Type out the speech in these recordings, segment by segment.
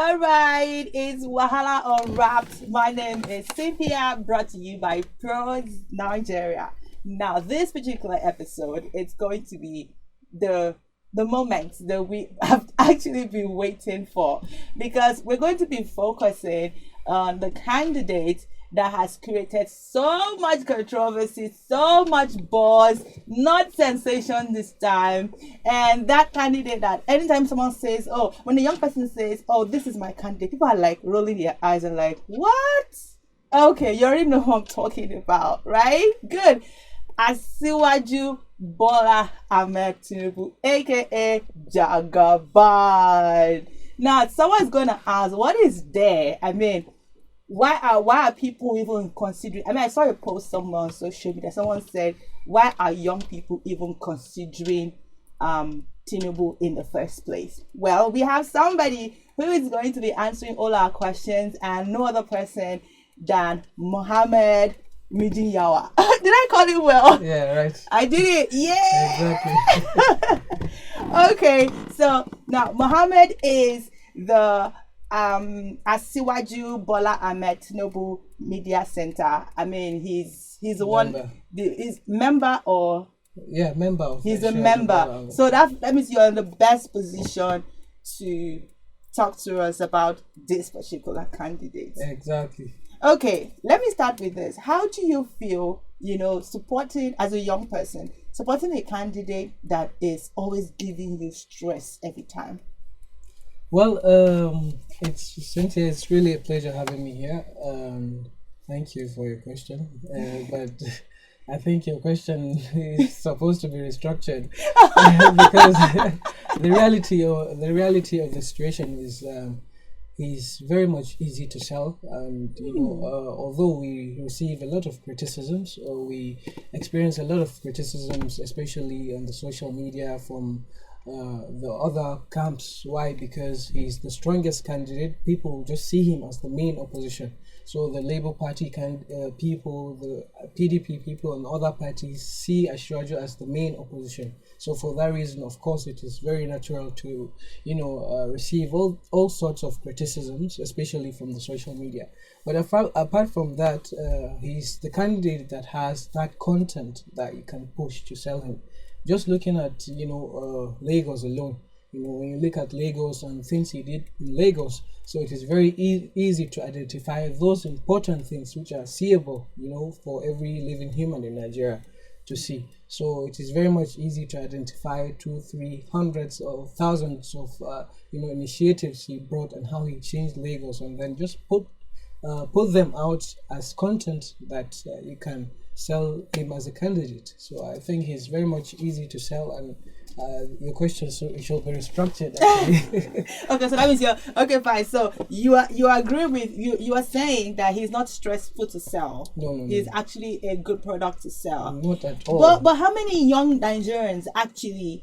All right, it's Wahala Unwrapped. My name is Cynthia, brought to you by Pros Nigeria. Now, this particular episode, it's going to be the moment that we have actually been waiting for, because we're going to be focusing on the candidate that has created so much controversy, so much buzz, not sensation this time. And that candidate that anytime someone says, oh, when a young person says, oh, this is my candidate, people are like rolling their eyes and like, what? Okay, you already know who I'm talking about, right? Good. Asiwaju Bola Ahmed Tinubu, aka Jagaban. Now, someone's gonna ask, what is there? I mean, why are people even considering? I mean, I saw a post somewhere on social media. Someone said, why are young people even considering Tinubu in the first place? Well, we have somebody who is going to be answering all our questions, and no other person than Mohammed Midinyawa. Did I call it well? Yeah, right. I did it. Yeah. Exactly. Okay, so now Mohammed is the Asiwaju Bola Ahmed Tinubu Media Center. I mean, he's the one. Member. He's member or Yeah, member of he's the a Shadow member. Bola. So that means you're in the best position to talk to us about this particular candidate. Exactly. Okay, let me start with this. How do you feel, supporting as a young person, supporting a candidate that is always giving you stress every time? Well, it's Cynthia. It's really a pleasure having me here. Thank you for your question. But I think your question is supposed to be restructured because the reality of the situation is very much easy to sell, and although we receive a lot of criticisms, or we experience a lot of criticisms, especially on the social media from the other camps. Why? Because he's the strongest candidate. People just see him as the main opposition. So the Labour Party people, the PDP people, and other parties see Ashwaju as the main opposition. So for that reason, of course, it is very natural to, receive all sorts of criticisms, especially from the social media. But apart from that, he's the candidate that has that content that you can push to sell him. Just looking at Lagos alone, when you look at Lagos and things he did in Lagos, so it is very easy to identify those important things which are seeable, for every living human in Nigeria to see. So it is very much easy to identify 2, 3, hundreds of thousands of initiatives he brought and how he changed Lagos, and then just put them out as content that you can sell him as a candidate. So I think he's very much easy to sell, and your question should be restructured. Actually. Okay, so that means okay, fine. So you agree with you are saying that he's not stressful to sell. No. He's actually a good product to sell. Not at all. But how many young Nigerians actually,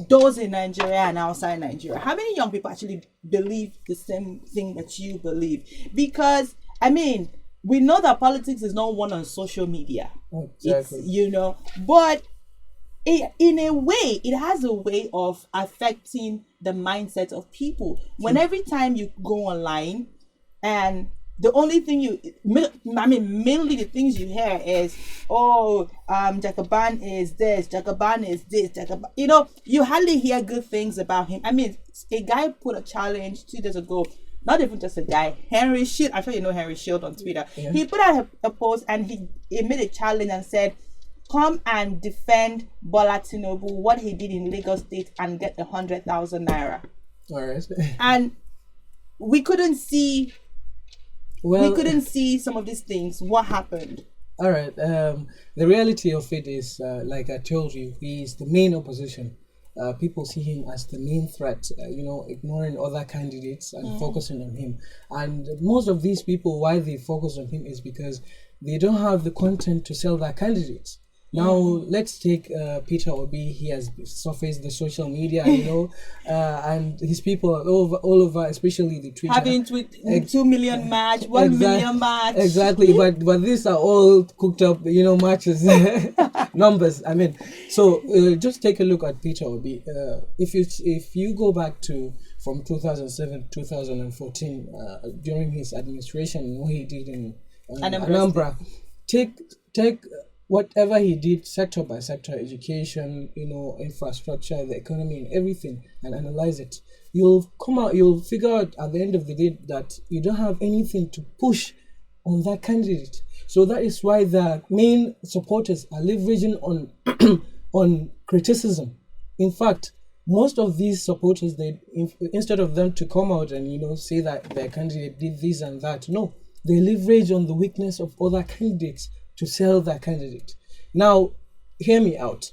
those in Nigeria and outside Nigeria, how many young people actually believe the same thing that you believe? Because I mean, we know that politics is not won on social media. Exactly. It's, but in a way, it has a way of affecting the mindset of people. When every time you go online, and the only thing mainly the things you hear is, Jagaban is this, Jagaban is this, Jagaban. You hardly hear good things about him. I mean, a guy put a challenge 2 days ago. Not even just a guy, Henry Shield. I'm sure you know Henry Shield on Twitter. Yeah. He put out a post, and he made a challenge and said, come and defend Bola Tinubu, what he did in Lagos State, and get 100,000 naira. All right. And we couldn't see some of these things. What happened? All right. The reality of it is, like I told you, he is the main opposition. People see him as the main threat, ignoring other candidates and focusing on him. And most of these people, why they focus on him is because they don't have the content to sell their candidates. Now, let's take Peter Obi. He has surfaced the social media, and his people all over, especially the Twitter. Having 2 million match, 1 million match. Exactly, but these are all cooked up, matches, numbers. I mean, so just take a look at Peter Obi. If you go back to from 2007 to 2014 during his administration, what he did in Anambra. Take whatever he did sector by sector, education, infrastructure, the economy, and everything, and analyze it. You'll figure out at the end of the day that you don't have anything to push on that candidate. So that is why the main supporters are leveraging on on criticism. In fact, most of these supporters, instead of them to come out and say that their candidate did this and that, no, they leverage on the weakness of other candidates to sell their candidate. Now, hear me out.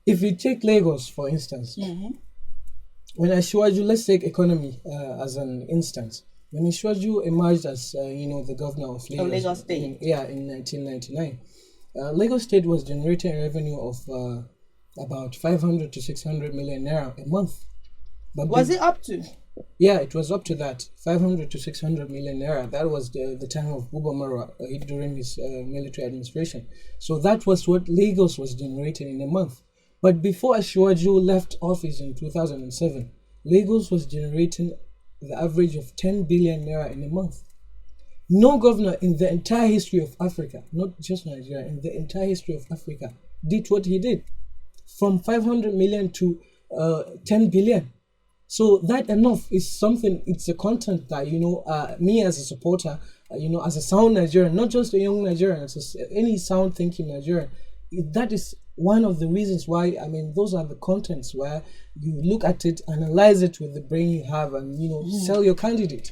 If you take Lagos, for instance, when Ashwaju, let's take economy as an instance. When Ashwaju emerged as the governor of Lagos State, in 1999, Lagos State was generating a revenue of about 500 to 600 million naira a month. But was it up to? Yeah, it was up to that, 500 to 600 million naira. That was the time of Buba Marwa during his military administration. So that was what Lagos was generating in a month. But before Ashwaju left office in 2007, Lagos was generating the average of 10 billion naira in a month. No governor in the entire history of Africa, not just Nigeria, in the entire history of Africa, did what he did. From 500 million to 10 billion. So that enough is something, it's a content that, me as a supporter, as a sound Nigerian, not just a young Nigerian, as any sound thinking Nigerian, that is one of the reasons why, those are the contents where you look at it, analyze it with the brain you have and, sell your candidate.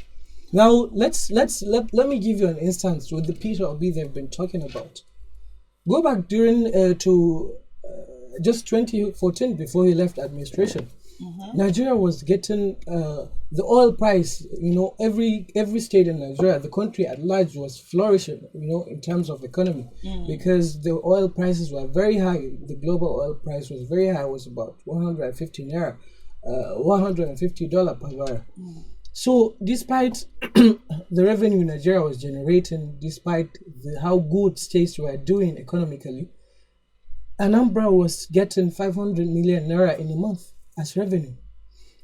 Now, let me give you an instance with the Peter Obi they've been talking about. Go back to just 2014 before he left administration. Nigeria was getting the oil price, every state in Nigeria, the country at large was flourishing, in terms of economy, because the oil prices were very high. The global oil price was very high, it was about 150 naira, $150 per barrel. So despite the revenue Nigeria was generating, despite how good states were doing economically, Anambra was getting 500 million naira in a month as revenue.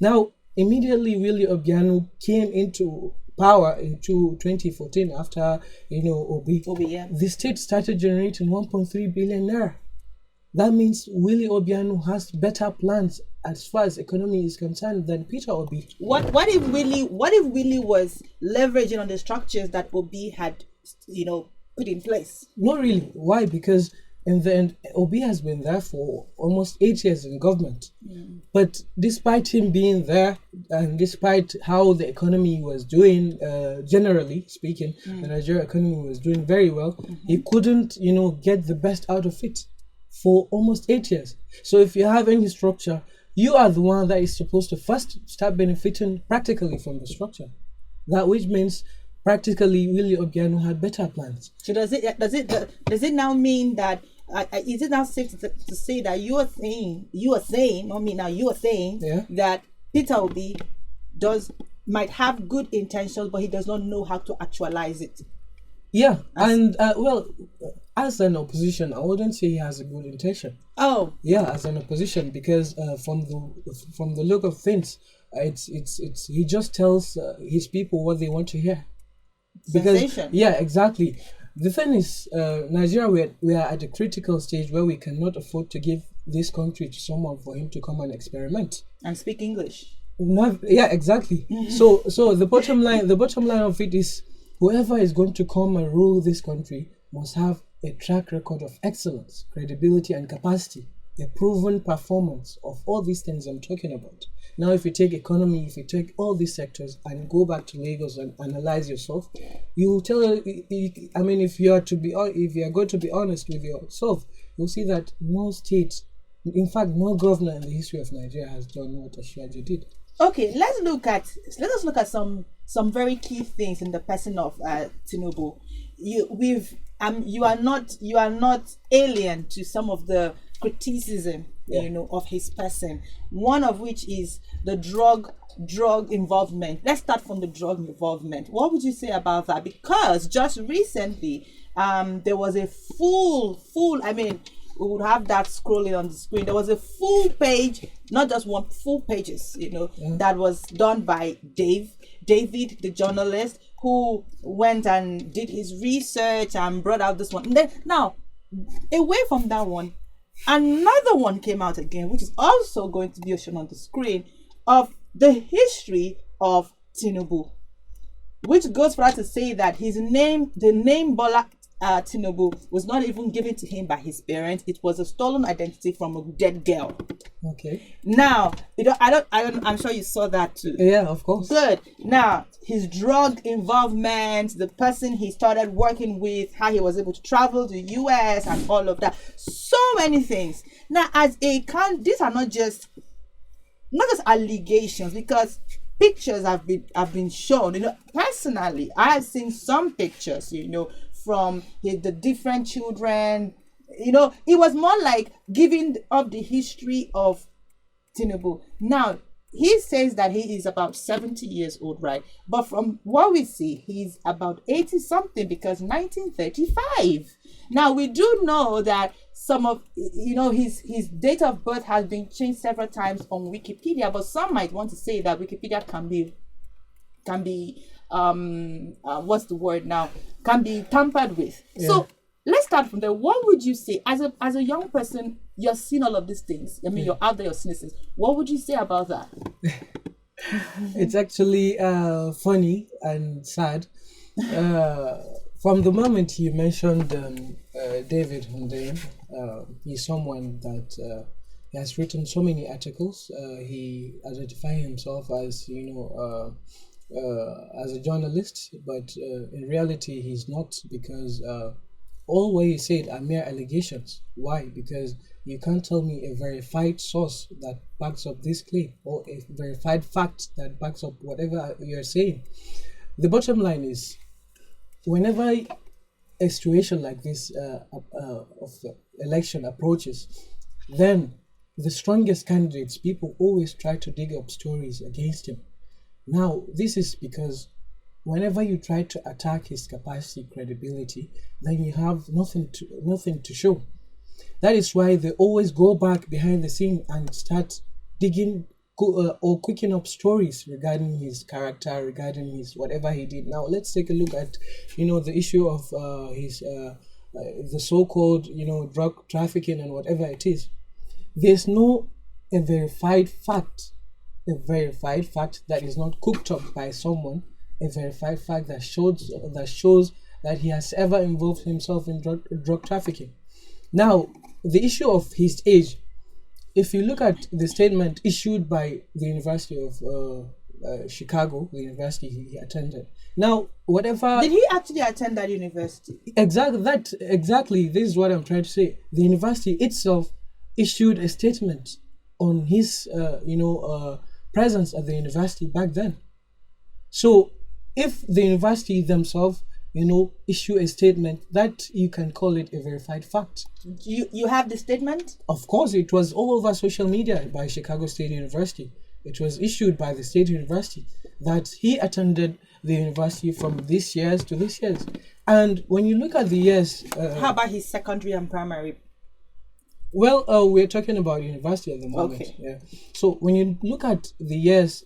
Now, immediately Willie Obiano came into power into 2014 after Obi. The state started generating 1.3 billion naira. That means Willie Obiano has better plans as far as economy is concerned than Peter Obi. What if Willie was leveraging on the structures that Obi had put in place? Not really. Why? Because in the end, Obi has been there for almost 8 years in government. But despite him being there, and despite how the economy was doing, generally speaking, the Nigerian economy was doing very well, he couldn't, get the best out of it for almost 8 years. So if you have any structure, you are the one that is supposed to first start benefiting practically from the structure. That which means practically Willie Obiano had better plans. So does it now mean that is it now safe to say that you are saying that Peter Obi might have good intentions, but he does not know how to actualize it? Yeah, as an opposition, I wouldn't say he has a good intention. Oh, yeah, as an opposition, because from the look of things, it's he just tells his people what they want to hear. Sensation. Yeah, exactly. The thing is, Nigeria, we are at a critical stage where we cannot afford to give this country to someone for him to come and experiment and speak English. Yeah, exactly. So the bottom line of it is, whoever is going to come and rule this country must have a track record of excellence, credibility, and capacity, a proven performance of all these things I'm talking about. Now, if you take economy, if you take all these sectors and go back to Lagos and analyze yourself, you will tell. If you are going to be honest with yourself, you'll see that no state, in fact, no governor in the history of Nigeria has done what Ashwaju did. Okay, let us look at some very key things in the person of Tinubu. You are not alien to some of the criticism of his person, one of which is the drug involvement. Let's start from the drug involvement. What would you say about that? Because just recently there was a full we would have that scrolling on the screen. There was a full page, not just one, full pages, that was done by David, the journalist, who went and did his research and brought out this one. And then now, away from that one, another one came out again, which is also going to be shown on the screen, of the history of Tinubu, which goes further to say that the name Bola Tinubu, was not even given to him by his parents. It was a stolen identity from a dead girl. Okay. Now, I'm sure you saw that too. Yeah, of course. Good. Now, his drug involvement, the person he started working with, how he was able to travel to US and all of that. So many things. Now, these are not just allegations, because pictures have been shown. Personally, I have seen some pictures, from the different children. It was more like giving up the history of Tinubu. Now, he says that he is about 70 years old, right? But from what we see, he's about 80 something, because 1935. Now, we do know that some of his date of birth has been changed several times on Wikipedia, but some might want to say that Wikipedia can be what's the word now, can be tampered with. Yeah. So let's start from there. What would you say as a young person? You're seeing all of these things. I mean, you're out there, you're seeing this. What would you say about that? It's actually funny and sad. From the moment you mentioned David Hundein, he's someone that he has written so many articles. He identifies himself as as a journalist, but in reality he's not, because all what he said are mere allegations. Why? Because you can't tell me a verified source that backs up this claim, or a verified fact that backs up whatever you're saying. The bottom line is, whenever a situation like this of election approaches, then the strongest candidates, people always try to dig up stories against him. Now, this is because whenever you try to attack his capacity, credibility, then you have nothing to show. That is why they always go back behind the scene and start digging or cooking up stories regarding his character, regarding his whatever he did. Now, let's take a look at the issue of his the so-called drug trafficking and whatever it is. There's no verified fact that is not cooked up by someone, a verified fact that shows that he has ever involved himself in drug trafficking. Now, the issue of his age, if you look at the statement issued by the University of Chicago, the university he attended. Now, whatever... Did he actually attend that university? Exactly, this is what I'm trying to say. The university itself issued a statement on his, presence at the university back then. So, if the university themselves, issue a statement, that you can call it a verified fact. You have the statement? Of course, it was all over social media by Chicago State University. It was issued by the state university that he attended the university from this years to this years. And when you look at the years... how about his secondary and primary? Well, we're talking about university at the moment. Okay. Yeah. So when you look at the years,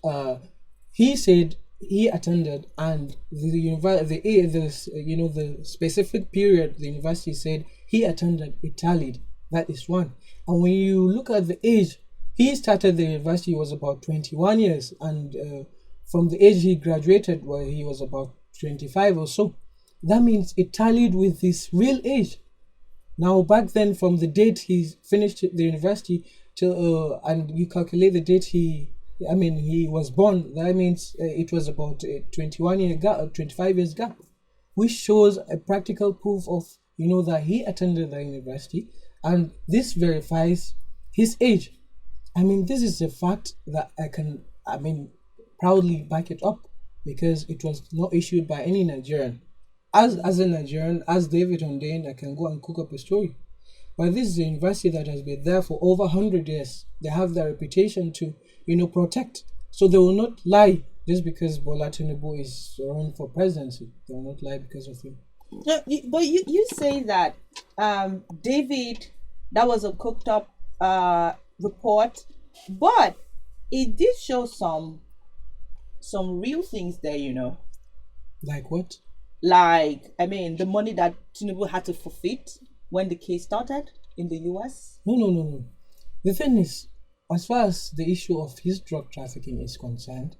he said he attended, and the specific period the university said he attended, it tallied. That is one. And when you look at the age, he started the university, was about 21 years, and from the age he graduated, well, he was about 25 or so. That means it tallied with his real age. Now, back then, from the date he finished the university till and you calculate the date he was born, that means it was about a 25 years gap, which shows a practical proof of that he attended the university, and this verifies his age. This is a fact that I can proudly back it up, because it was not issued by any Nigerian. As a Nigerian, as David Hundein, I can go and cook up a story. But this is a university that has been there for over 100 years. They have their reputation to, protect. So they will not lie just because Bola Tinubu is running for presidency. They will not lie because of him. But you say that David That was a cooked up report, but it did show some real things there, Like what? like I mean the money that Tinubu had to forfeit when the case started in the US. No, no, no, no. The thing is, as far as the issue of his drug trafficking is concerned,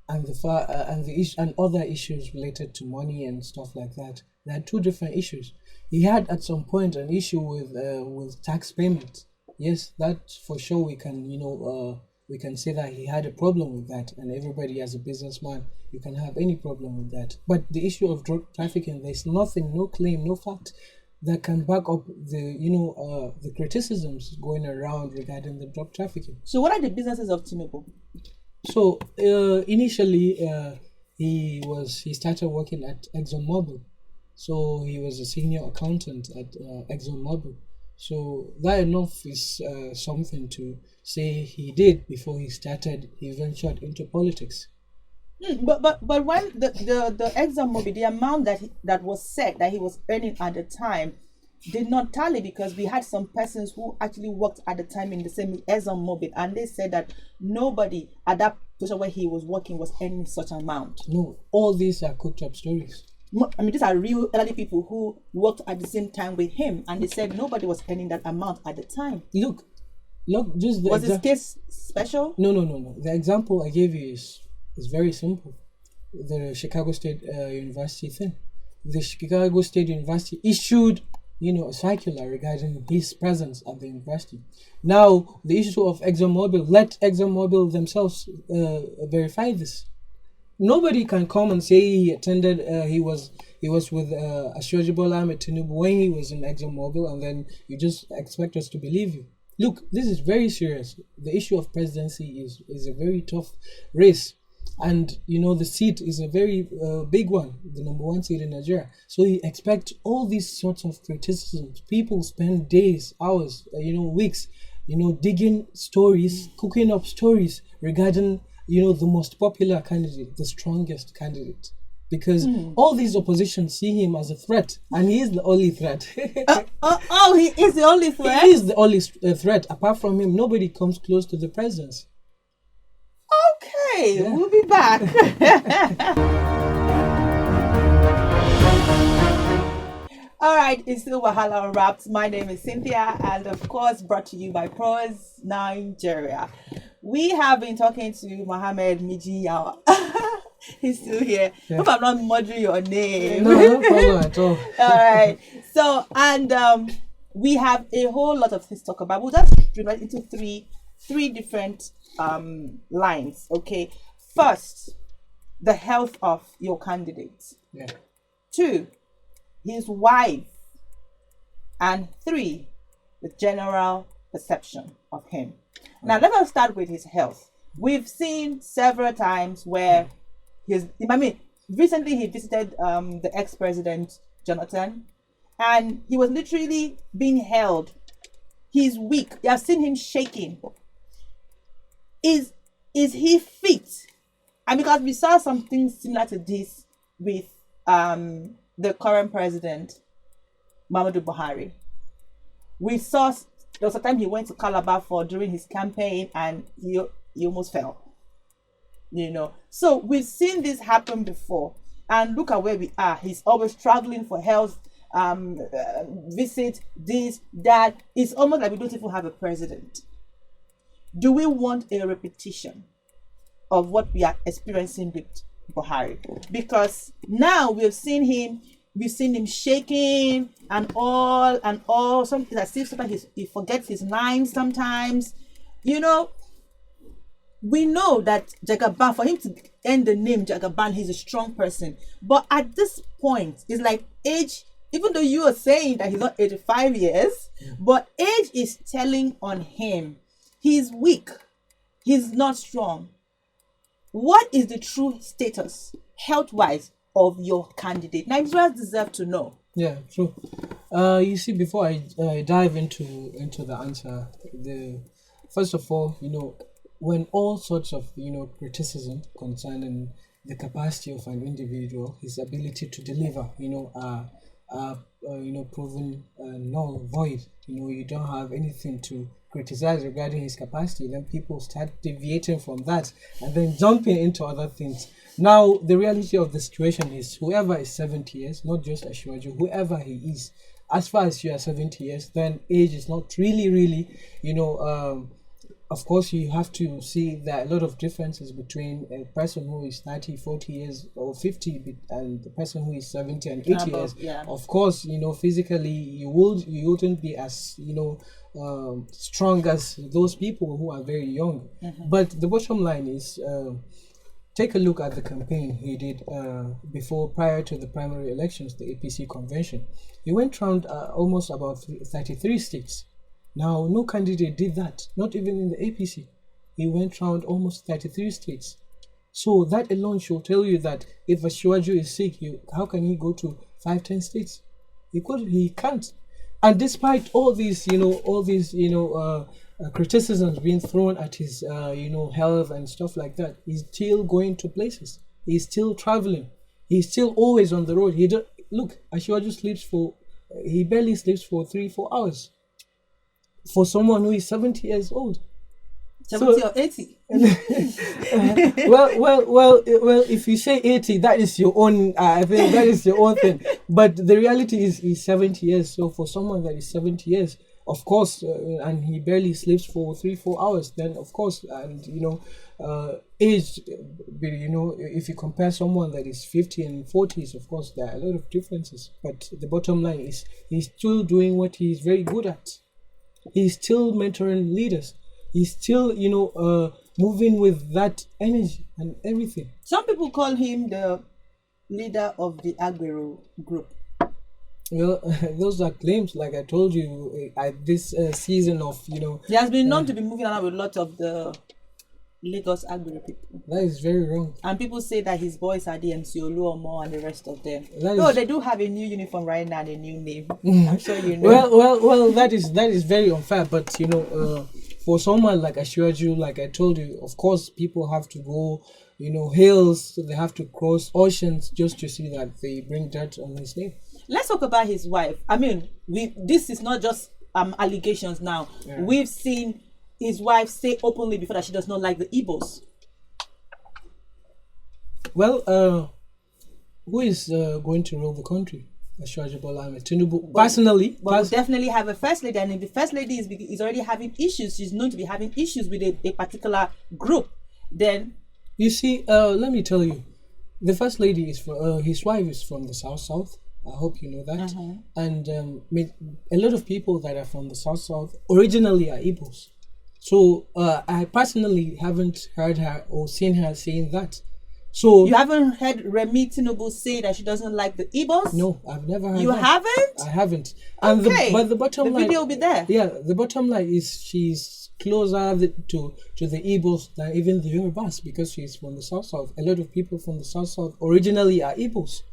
and and other issues related to money and stuff like that, there are two different issues. He had at some point an issue with tax payment. Yes, that for sure we can say that he had a problem with that, and everybody as a businessman, you can have any problem with that. But the issue of drug trafficking, there's nothing, no claim, no fact that can back up the criticisms going around regarding the drug trafficking. So what are the businesses of Tinubu? So initially, he started working at ExxonMobil. So he was a senior accountant at ExxonMobil. So that enough is something to say he did before he ventured into politics. But when the exam movie, the amount that was said that he was earning at the time did not tally, because we had some persons who actually worked at the time in the same exam movie, and they said that nobody at that position where he was working was earning such amount. No, all these are cooked up stories. I mean, these are real elderly people who worked at the same time with him, and they said nobody was earning that amount at the time. Look, just Was this case special? No, no, no, no. The example I gave you is very simple. The Chicago State University thing. The Chicago State University issued, a circular regarding his presence at the university. Now, the issue of ExxonMobil, let ExxonMobil themselves verify this. Nobody can come and say he attended. He was with Ashwaji Bola Ahmed Tinubu when he was in ExxonMobil, and then you just expect us to believe you. Look, this is very serious. The issue of presidency is a very tough race, and the seat is a very big one, the number one seat in Nigeria. So you expect all these sorts of criticisms. People spend days, hours, weeks, digging stories, cooking up stories regarding the most popular candidate, the strongest candidate, because all these opposition see him as a threat, and he is the only threat. He is the only threat. He is the only threat. Apart from him, nobody comes close to the presidency. Okay, yeah. We'll be back. All right, it's still Wahala Unwrapped. My name is Cynthia, and of course, brought to you by Pros Nigeria. We have been talking to Mohammed Miji Yawa. He's still here. Yeah. Hope I'm not murdering your name. No problem at all. All right. So, and we have a whole lot of things to talk about. We'll just divide into three different lines. Okay. First, the health of your candidate. Yeah. 2, his wife. And 3, the general perception of him. Now, let us start with his health. We've seen several times where recently he visited the ex-president Jonathan, and he was literally being held. He's weak. You have seen him shaking. Is he fit? And because we saw something similar to this with the current president, Muhammadu Buhari. We saw there was a time he went to Calabar during his campaign, and he almost fell. So we've seen this happen before, and look at where we are. He's always traveling for health visit, this, that. It's almost like we don't even have a president. Do we want a repetition of what we are experiencing with Buhari? Because now we've seen him shaking and all. Something as if sometimes he forgets his lines sometimes. We know that Jagaban, for him to end the name Jagaban, he's a strong person. But at this point, it's like age, even though you are saying that he's not 85 years, but age is telling on him. He's weak. He's not strong. What is the true status, health-wise, of your candidate? Nigerians deserve to know. Yeah, true. You see, before I dive into the answer, first of all, when all sorts of criticism concerning the capacity of an individual, his ability to deliver, are proven null, void. You don't have anything to criticize regarding his capacity. Then people start deviating from that and then jumping into other things. Now, the reality of the situation is whoever is 70 years, not just Ashwaju, whoever he is, as far as you are 70 years, then age is not really, of course, you have to see that a lot of differences between a person who is 30, 40 years or 50 and the person who is 70 and 80 years. Yeah. Of course, physically you wouldn't be as, strong as those people who are very young. But the bottom line is, take a look at the campaign he did prior to the primary elections, the APC convention. He went around almost about 33 states. Now, no candidate did that, not even in the APC. He went around almost 33 states. So that alone should tell you that if a Shiwaju is sick, how can he go to 5-10 states? He can't. And despite all these, criticisms being thrown at his, health and stuff like that, he's still going to places. He's still traveling. He's still always on the road. He barely sleeps for 3-4 hours. For someone who is 70 years old. 70 or 80. well, if you say 80, that is your own, I think that is your own thing. But the reality is he's 70 years. So for someone that is 70 years, of course, and he barely sleeps for 3-4 hours, then of course, and age, if you compare someone that is 50 and 40s, of course, there are a lot of differences. But the bottom line is he's still doing what he's very good at. He's still mentoring leaders. He's still, moving with that energy and everything. Some people call him the leader of the Aguero group. Well, those are claims. Like I told you, at this season of, He has been known to be moving around with lots of the Lagos Aguero people. That is very wrong. And people say that his boys are the MC Oluomo and the rest of them. They do have a new uniform right now and a new name. I'm sure you know. Well, that is very unfair. But for someone like Ashwaju, like I told you, of course, people have to go, hills. They have to cross oceans just to see that they bring dirt on his name. Let's talk about his wife. I mean, this is not just allegations now. Yeah. We've seen his wife say openly before that she does not like the Igbos. Well, who is going to rule the country? Ashwaju Bola Ahmed Tinubu. Personally, we definitely have a first lady, and if the first lady is already having issues, she's known to be having issues with a particular group. Then you see, let me tell you, the first lady is his wife is from the South. I hope you know that. And a lot of people that are from the South originally are Igbos. So I personally haven't heard her or seen her saying that. So you haven't heard Remi Tinubu say that she doesn't like the Igbos? No, I've never heard. You haven't? I haven't. And okay. But the bottom line, the video will be there. Yeah, the bottom line is she's closer to the Igbos than even the Yorubas because she's from the South. A lot of people from the South originally are Igbos.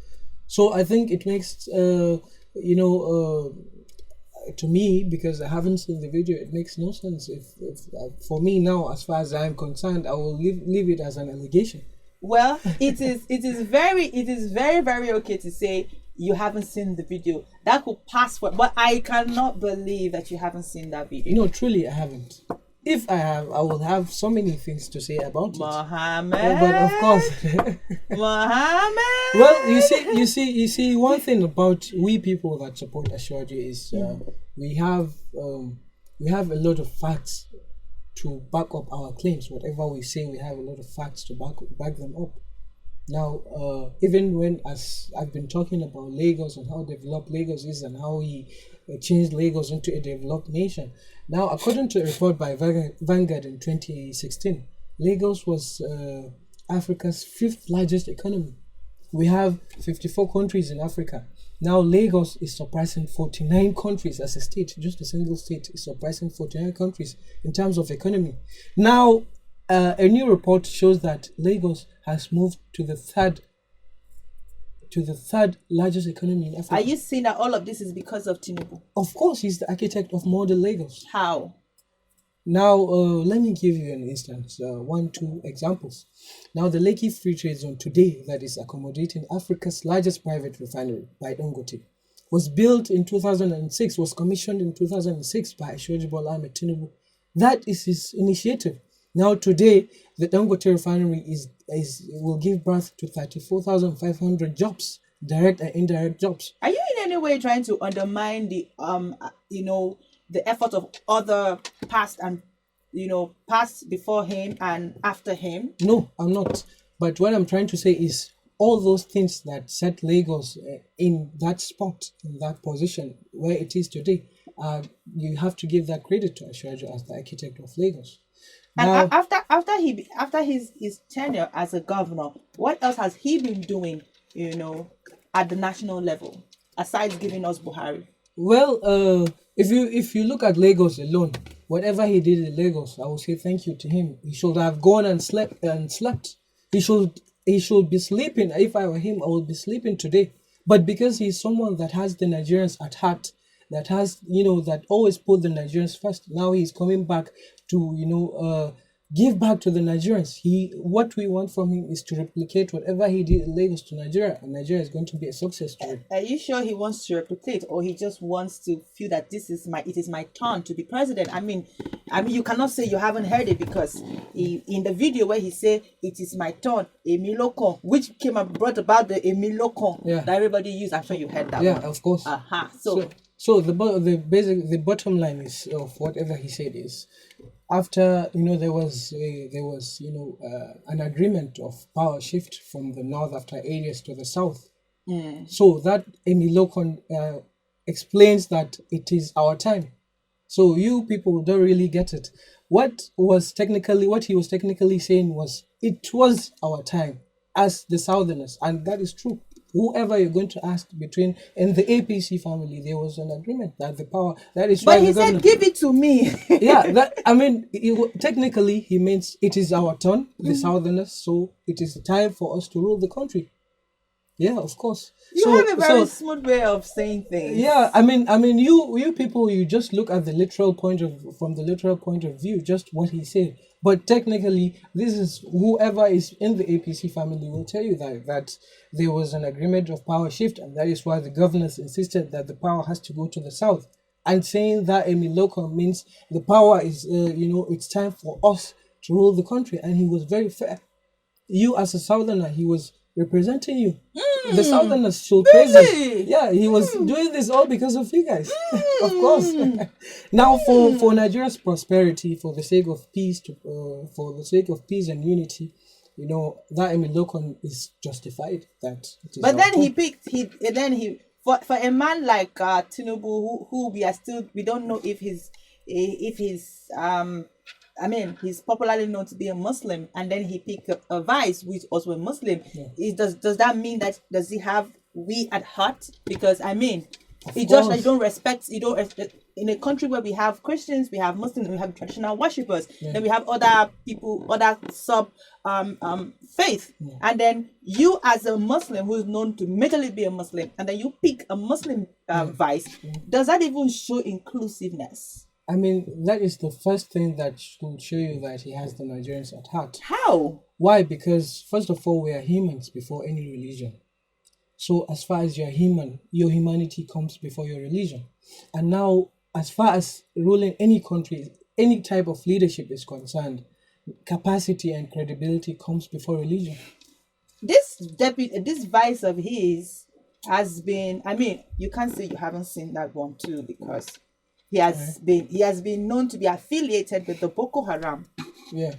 So I think it makes to me, because I haven't seen the video, it makes no sense. If for me now, as far as I'm concerned, I will leave it as an allegation. Well, it is very very okay to say you haven't seen the video. That could pass for, but I cannot believe that you haven't seen that video. No, truly I haven't. If I have, I will have so many things to say about Mohammed. it. But of course, Mohammed. Well, you see, one thing about we people that support Ashwaju is we have a lot of facts to back up our claims. Whatever we say, we have a lot of facts to back them up. Now, even when, as I've been talking about Lagos and how developed Lagos is and how he changed Lagos into a developed nation. Now, according to a report by Vanguard in 2016, Lagos was Africa's 5th largest economy. We have 54 countries in Africa. Now, Lagos is surpassing 49 countries as a state. Just a single state is surpassing 49 countries in terms of economy. Now, a new report shows that Lagos has moved to the third largest economy in Africa. Are you saying that all of this is because of Tinubu? Of course, he's the architect of modern Lagos. How? Now, let me give you an instance, 2 examples. Now, the Lekki Free Trade Zone today that is accommodating Africa's largest private refinery by Dangote was built in 2006, was commissioned in 2006 by Shoji Bola Ahmed Tinubu. That is his initiative. Now today, the Dangote refinery will give birth to 34,500 jobs, direct and indirect jobs. Are you in any way trying to undermine the the effort of other past and past before him and after him? No, I'm not. But what I'm trying to say is all those things that set Lagos in that spot, in that position where it is today, you have to give that credit to Ashwajo as the architect of Lagos. And Now, after his tenure as a governor, what else has he been doing, at the national level, aside giving us Buhari? well, if you look at Lagos alone, whatever he did in Lagos, I will say thank you to him. He should have gone and slept. He should be sleeping. If I were him, I would be sleeping today. But because he's someone that has the Nigerians at heart, that has that always put the Nigerians first. Now he's coming back to give back to the Nigerians. What we want from him is to replicate whatever he did in Lagos to Nigeria, and Nigeria is going to be a success story. Are you sure he wants to replicate, or he just wants to feel that it is my turn to be president? I mean, you cannot say you haven't heard it, because in the video where he said it is my turn, Emilokon, which brought about the Emilokon that everybody used. I'm sure you heard that. Yeah, one. of course. So the bottom line is of whatever he said is, after there was an agreement of power shift from the north after areas to the south. So that Emilokon explains that it is our time. So you people don't really get it. What he was technically saying was it was our time as the Southerners, and that is true. Whoever you're going to ask in the APC family, there was an agreement that the power that is. But he said, "Give it to me." Technically, he means it is our turn, the Southerners. So it is time for us to rule the country. Yeah, of course. You have a very smooth way of saying things. Yeah, I mean, you people, you just look at from the literal point of view, just what he said. But technically, this is whoever is in the APC family will tell you that there was an agreement of power shift, and that is why the governors insisted that the power has to go to the south. And saying that Emiloko means the power is, it's time for us to rule the country, and he was very fair. You as a southerner, he was representing you. The Southerners should praise him. Yeah, he was doing this all because of you guys. Of course. Now, for Nigeria's prosperity, for the sake of peace, and unity, that Emilokon is justified. But then for a man like Tinubu, who we don't know if he's he's popularly known to be a Muslim, and then he picked a vice which also a Muslim. Yeah. Does that mean does he have we at heart? Because it's just that you don't respect in a country where we have Christians, we have Muslims, we have traditional worshippers, then we have other people, other sub faith, and then you as a Muslim who is known to majorly be a Muslim, and then you pick a Muslim vice. Does that even show inclusiveness? That is the first thing that should show you that he has the Nigerians at heart. How? Why? Because first of all, we are humans before any religion. So as far as you're human, your humanity comes before your religion. And now, as far as ruling any country, any type of leadership is concerned, capacity and credibility comes before religion. This vice of his has been, you can't say you haven't seen that one too, because he has been known to be affiliated with the Boko Haram. Yeah.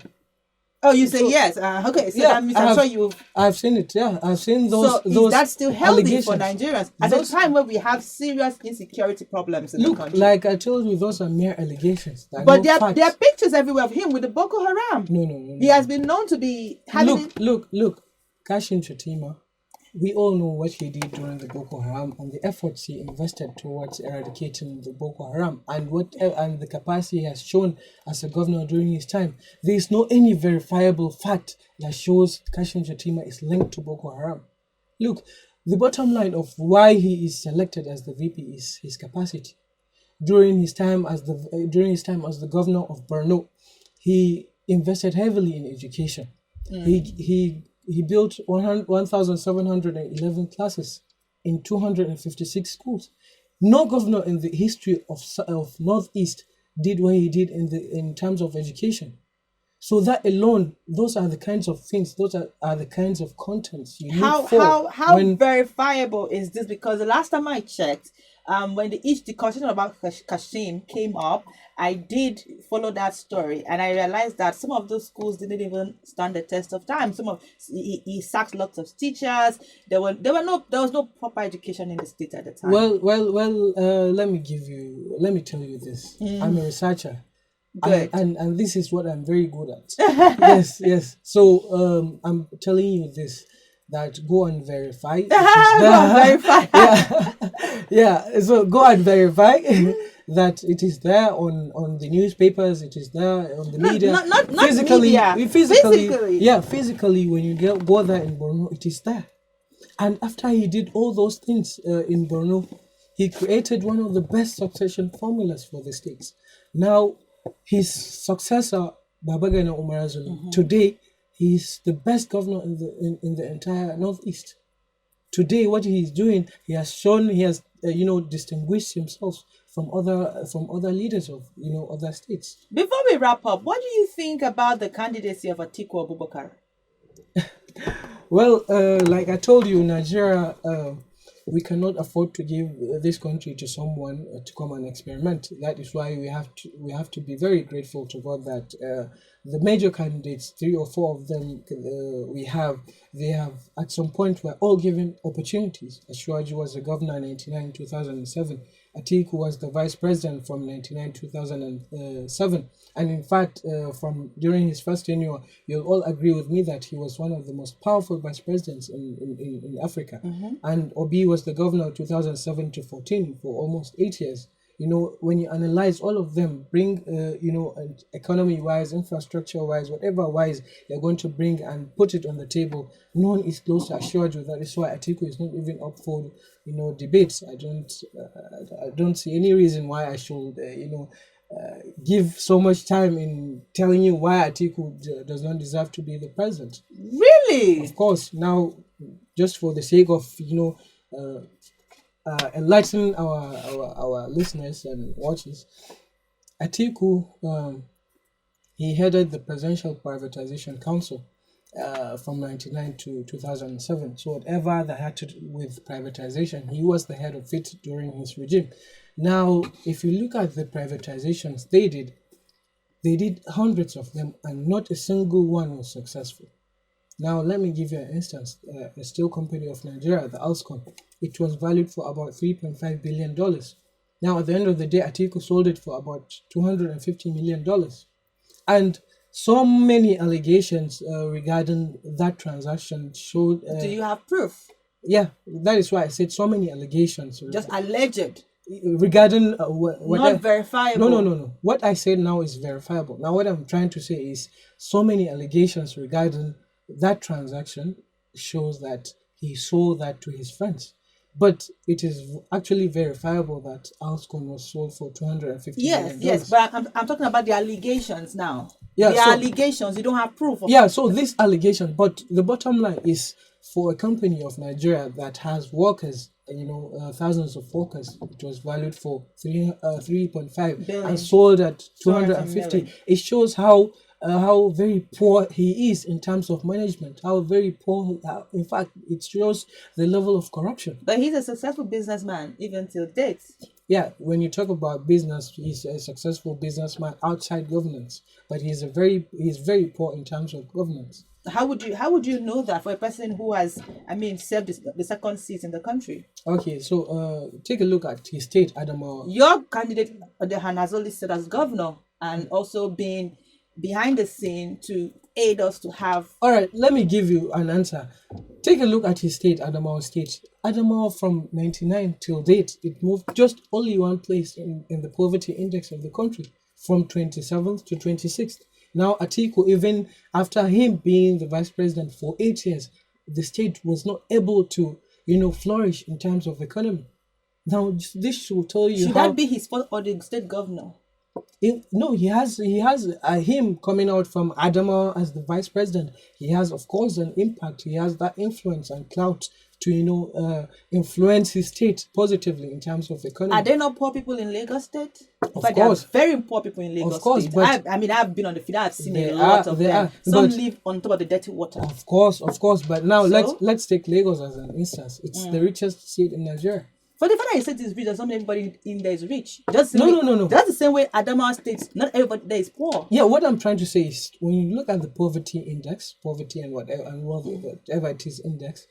Oh, you say yes. Okay, so that means I'm sure I've seen it. Yeah, I've seen those. So is that still healthy for Nigerians at a time where we have serious insecurity problems in the country? Like I told you, those are mere allegations. But there are pictures everywhere of him with the Boko Haram. No. He has been known to be having. Look. Kashim Shettima. We all know what he did during the Boko Haram and the efforts he invested towards eradicating the Boko Haram and the capacity he has shown as a governor during his time. There is no any verifiable fact that shows Kashim Shettima is linked to Boko Haram. Look, the bottom line of why he is selected as the VP is his capacity. During his time as the governor of Borno, he invested heavily in education. He built 1,711 classes in 256 schools. No governor in the history of Northeast did what he did in terms of education. So that alone, those are the kinds of things, are the kinds of contents you look for How when. verifiable is this? Because the last time I checked, when the conversation about Kashim came up, I did follow that story, and I realized that some of those schools didn't even stand the test of time. He sacked lots of teachers. There was no proper education in the state at the time. Let me tell you this. I'm a researcher. Good. And this is what I'm very good at. Yes. So I'm telling you this, that go and verify. It is Go and verify. yeah. So go and verify that it is there on the newspapers. It is there on the media. Not media. Physically. Yeah, physically. When you go there in Borno, it is there. And after he did all those things in Borno, he created one of the best succession formulas for the states. Now, his successor, Babagana Umar Zulum, today he's the best governor in the entire Northeast. Today, what he's doing, he has distinguished himself from other leaders of other states. Before we wrap up, what do you think about the candidacy of Atiku Abubakar? Well, like I told you, Nigeria, we cannot afford to give this country to someone to come and experiment. That is why we have to be very grateful to God that the major candidates, 3 or 4 of them, they have at some point were all given opportunities. Ashwaji was the governor in 1999 2007. Atiku was the vice president from 1999 2007. And in fact, from during his first tenure, you'll all agree with me that he was one of the most powerful vice presidents in Africa. And Obi was the governor 2007 to 14 for almost 8 years. When you analyze all of them, bring, economy-wise, infrastructure-wise, whatever-wise, they're going to bring and put it on the table. No one is close to Ashwaji. That is why Atiku is not even up for, debates. I don't see any reason why I should, give so much time in telling you why Atiku does not deserve to be the president. Really? Of course. Now, just for the sake of enlightening our listeners and watchers, Atiku, he headed the Presidential Privatization Council from 1999 to 2007. So whatever that had to do with privatization, he was the head of it during his regime. Now, if you look at the privatizations they did hundreds of them, and not a single one was successful. Now, let me give you an instance. A steel company of Nigeria, the Alscon, it was valued for about $3.5 billion. Now, at the end of the day, Atiku sold it for about $250 million. And so many allegations regarding that transaction showed... Do you have proof? Yeah, that is why I said so many allegations. Just alleged. Regarding not verifiable. No. What I said now is verifiable. Now, what I'm trying to say is so many allegations regarding that transaction shows that he sold that to his friends. But it is actually verifiable that Alscon was sold for $250 million. Yes, but I'm talking about the allegations now. Yeah, allegations, you don't have proof of it. So this allegation, but the bottom line is for a company of Nigeria that has workers, thousands of workers, it was valued for 3.5 billion and sold at 250. It shows how very poor he is in terms of management, how very poor, in fact, it shows the level of corruption. But he's a successful businessman, even till date. Yeah, when you talk about business, he's a successful businessman outside governance, but he's very poor in terms of governance. How would you know that for a person who has, served the second seat in the country? Okay, so take a look at his state, Adamawa. Your candidate, Odehan, has only served as governor and also been behind the scene to aid us to have... All right, let me give you an answer. Take a look at his state, Adamawa State. Adamawa from 99 till date, it moved just only one place in the poverty index of the country, from 27th to 26th. Now, Atiku, even after him being the vice president for 8 years, the state was not able to, flourish in terms of economy. Now, this should tell you Should that be his fault or the state governor? No, he has him coming out from Adama as the vice president. He has, of course, an impact. He has that influence and clout to influence his state positively in terms of Are economy. there not poor people in Lagos State? Of But there are course, very poor people in Lagos course, State. but I mean, I've been on the field. I've seen a there lot are of there them. are, Some but live on top of the dirty water. of course. But now So? let's take Lagos as an instance. It's the richest state in Nigeria. For the fact that you said it's rich, does not mean everybody in there is rich. Just the No, same no, way- no, no. That's the same way Adamawa State. Not everybody there is poor. Yeah, what I'm trying to say is when you look at the poverty index, poverty and whatever it is index,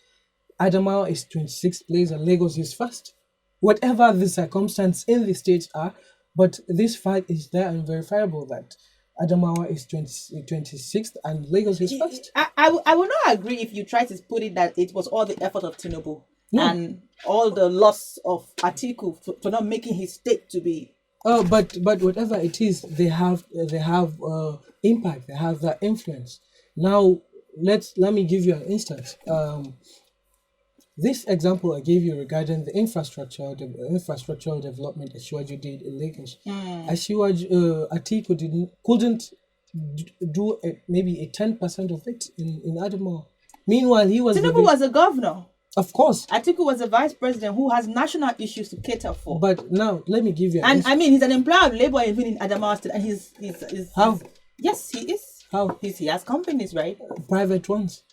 Adamawa is 26th place and Lagos is first. Whatever the circumstance in the states are, but this fact is there and verifiable that Adamawa is 26th and Lagos is first. I will not agree if you try to put it that it was all the effort of Tinubu No. and all the loss of Atiku for not making his state to be. But whatever it is, they have impact. They have that influence. Now let me give you an instance. This example I gave you regarding the infrastructural development Asiwaju did in Lagos. Atiku couldn't do maybe a 10% of it in Adamawa. Meanwhile, he was Tinubu was a governor. of course. Atiku was a vice president who has national issues to cater for. But now let me give you an And I mean, he's an employer of labor even in Adamawa State, and he's How? Yes, he is. How? He has companies, right? Private ones.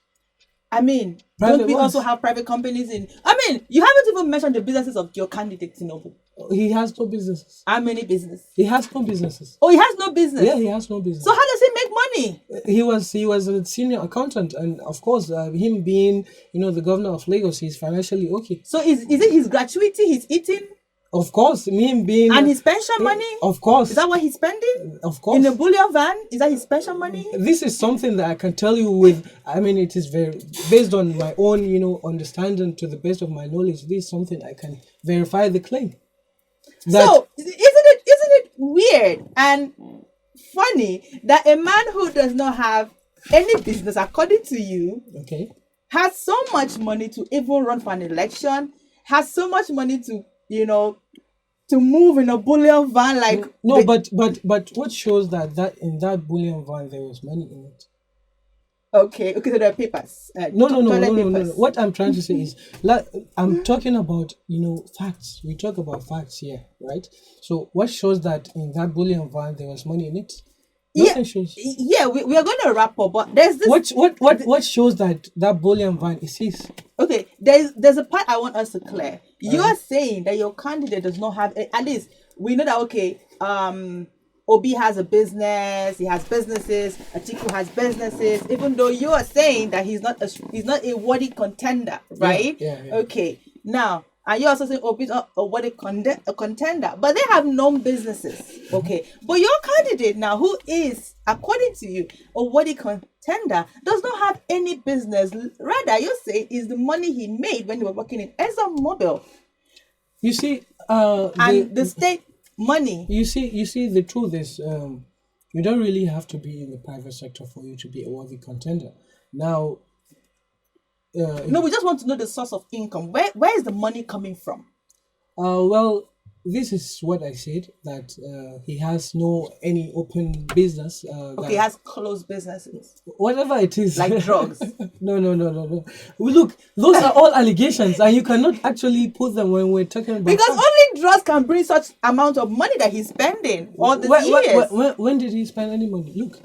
I mean, Private don't we ones. also have private companies in? I mean, you haven't even mentioned the businesses of your candidate Tinubu. He has no businesses. How many business? He has no businesses. Oh, he has no business. Yeah, he has no business. So how does he make money? He was a senior accountant, and of course, him being the governor of Lagos, he's financially okay. So is it his gratuity he's eating Of course, him being and his pension money? Of course, Is that what he's spending? of course. In a bullion van? Is that his pension money? This is something that I can tell you with. I mean, it is very based on my own, understanding to the best of my knowledge. This is something I can verify the claim. That So isn't it weird and funny that a man who does not have any business, according to you, okay. has so much money to even run for an election, has so much money to to move in a bullion van like No, but what shows that in that bullion van there was money in it? okay, so there are papers. No. Toilet papers. What I'm trying to say is, I'm talking about facts. We talk about facts here, right? So what shows that in that bullion van there was money in it? Nothing shows. Yeah, we are going to wrap up, but there's this. What shows that bullion van is his? Okay, there's a part I want us to clear. You are saying that your candidate does not have at least we know that Obi has a business, he has businesses, Atiku has businesses, even though you are saying that he's not a worthy contender, right? Yeah. Okay. Now, and you also saying Obi's not a worthy contender, but they have known businesses. Okay. But your candidate now, who is, according to you, a worthy contender, does not have any business. Rather, you say is the money he made when he was working in ExxonMobil. You see, the state money. You see, the truth is, you don't really have to be in the private sector for you to be a worthy contender. Now, No, we just want to know the source of income. Where is the money coming from? well, this is what I said, that he has no any open business. Okay, he has closed businesses Whatever it is, like drugs. No. Well, look, those are all allegations, and you cannot actually put them when we're talking about. Because only drugs can bring such amount of money that he's spending all these years. When did he spend any money? Look,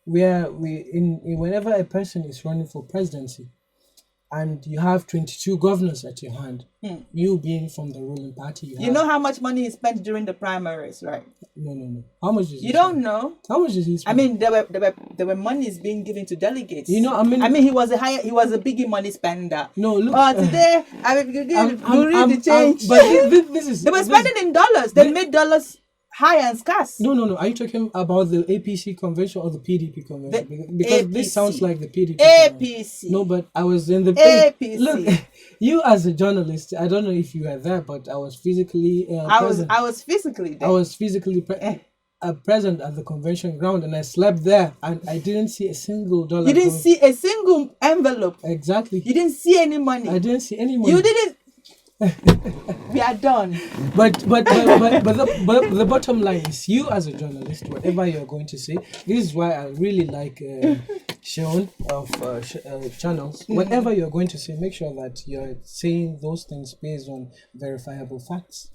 whenever a person is running for presidency, and you have 22 governors at your hand, you being from the ruling party, You know how much money he spent during the primaries, right? No. How much is You don't know. How much is he I spend? mean, there were monies being given to delegates. You know, I mean, he was a biggie money spender. No, look. Today, I mean, you read the change. But this is. They were spending in dollars. They made dollars high and scarce. No. Are you talking about the APC convention or the PDP convention? Because APC. this sounds like the PDP. APC. Convention. No, but I was in the APC. Look, you as a journalist, I don't know if you were there, but I was physically present. I was physically there. I was physically present at the convention ground, and I slept there, and I didn't see a single dollar. You didn't see a single envelope. Exactly. You didn't see any money. I didn't see any money. You didn't. We are done. But the bottom line is, you as a journalist, whatever you're going to say, this is why I really like Sean of channels. Whatever you're going to say, make sure that you're saying those things based on verifiable facts.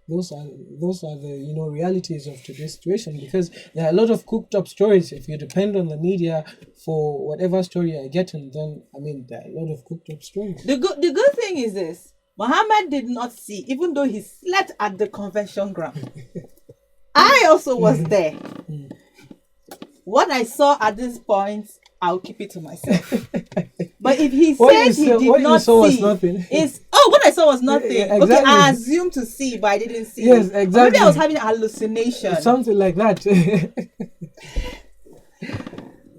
Those are the realities of today's situation, because there are a lot of cooked up stories. If you depend on the media for whatever story you're getting, then there are a lot of cooked up stories. The good thing is this: Mohammed did not see, even though he slept at the convention ground. I also was there. What I saw at this point, I'll keep it to myself. But if he said he did not see, what I saw was nothing. Exactly. Okay, I assumed to see, but I didn't see. Yes, exactly. Or maybe I was having an hallucination. Something like that.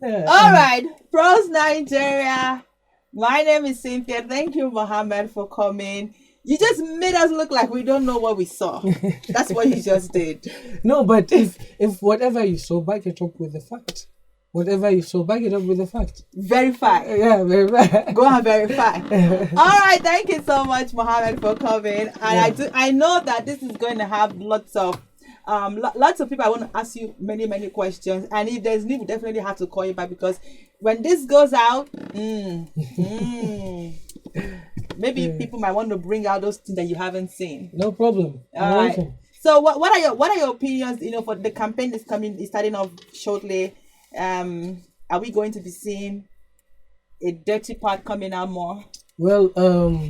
All right, Pros Nigeria. My name is Cynthia. Thank you, Mohammed, for coming. You just made us look like we don't know what we saw. That's what you just did. No, but if whatever you saw, back it up with the fact. Whatever you saw, back it up with the fact. Verify. Yeah, verify. Go and verify. All right, thank you so much, Mohammed, for coming. And I know that this is going to have lots of people. I want to ask you many questions, and if there's need, we definitely have to call you back, because when this goes out, maybe people might want to bring out those things that you haven't seen. No problem. All right. So what are your opinions? For the campaign is starting off shortly. Are we going to be seeing a dirty part coming out more? Well,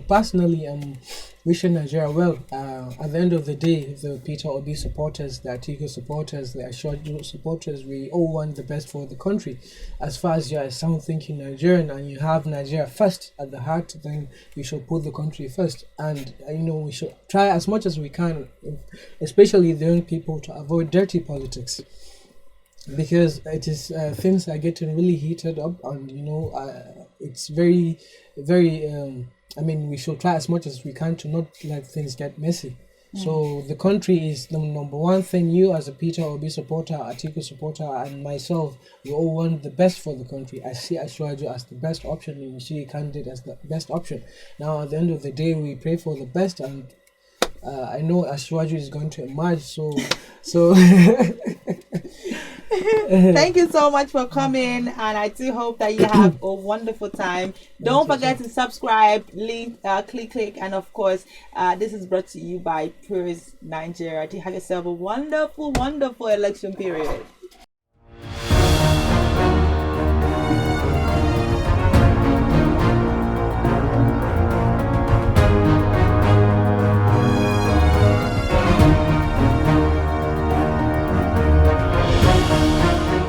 personally, I'm wishing Nigeria well. At the end of the day, the Peter Obi supporters, the Atiku supporters, the Ashwaju supporters, we all want the best for the country. As far as you're a sound-thinking Nigerian and you have Nigeria first at the heart, then we should put the country first. And, we should try as much as we can, especially the young people, to avoid dirty politics. Because it is things are getting really heated up, and it's very, very. We should try as much as we can to not let things get messy. So the country is the number one thing. You as a Peter Obi supporter, Atiku supporter, and myself, we all want the best for the country. I see Ashwaju as the best option, and you see a candidate as the best option. Now, at the end of the day, we pray for the best, and I know Ashwaju is going to emerge. So. Thank you so much for coming, and I do hope that you have a wonderful time. Don't forget to subscribe, click, and of course, this is brought to you by Pros Nigeria. Do have yourself a wonderful election period.